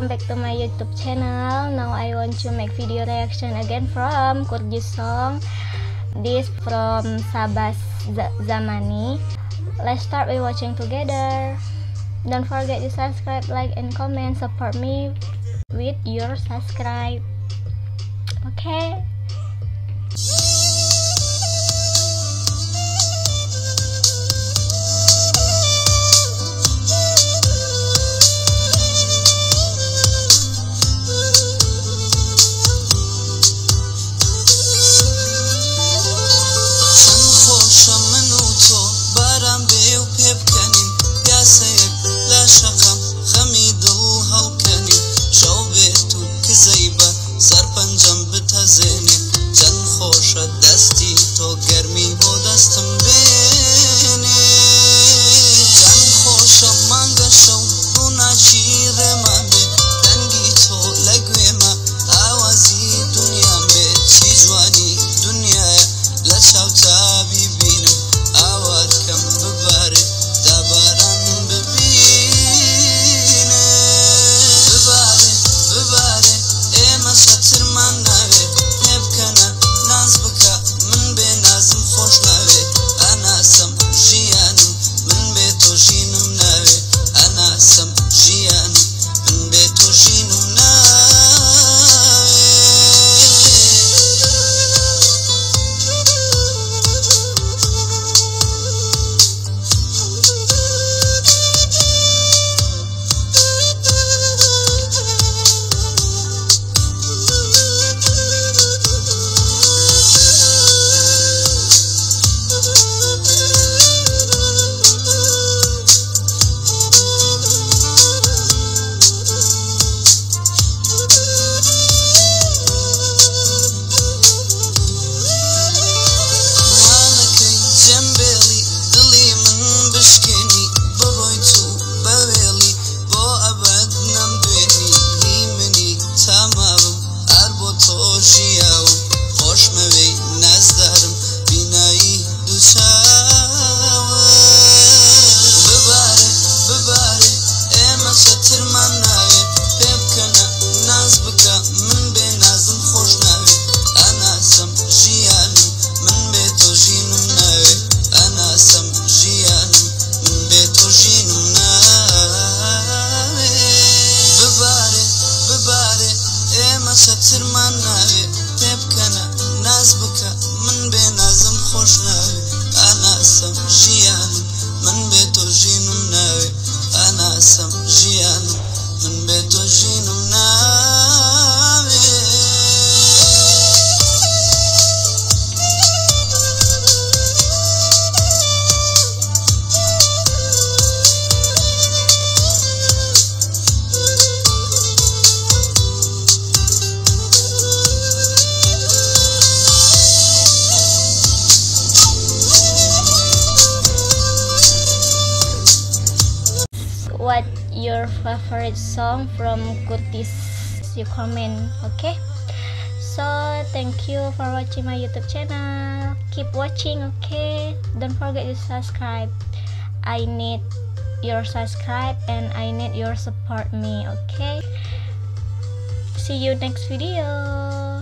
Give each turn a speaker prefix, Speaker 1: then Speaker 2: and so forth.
Speaker 1: welcome back to my YouTube channel. Now I want to make video reaction again from Kurdish song. This from Sabas Zamani. Let's start with watching together. Don't forget to subscribe, like, and comment. Support me with your subscribe. Okay.
Speaker 2: دستی تو گرمی و دستم بینه جان خوشم مانگا شو بونا چیر من به دنگی تو لگوی ما آوازی دنیا به چی جوانی دنیا لچاو تا ببینم آوار کم بباره دبارم ببینه بباره اما شتر من نوه هب کنه ناز بکا من به نازم خوش نوه اناسم جیانم من به تو جینم نوه اناسم جیانم من به تو جینم نوه شتر من نوی تب کنه ناز بکه من به نازم خوش نوی اناسم جیانم من به تو جینم نوی اناسم جیانم من به تو جینم نوی
Speaker 1: What your favorite song from Kurdish? You comment, okay? So thank you for watching my YouTube channel. Keep watching, okay? Don't forget to subscribe. I need your subscribe and I need your support me, okay? See you next video.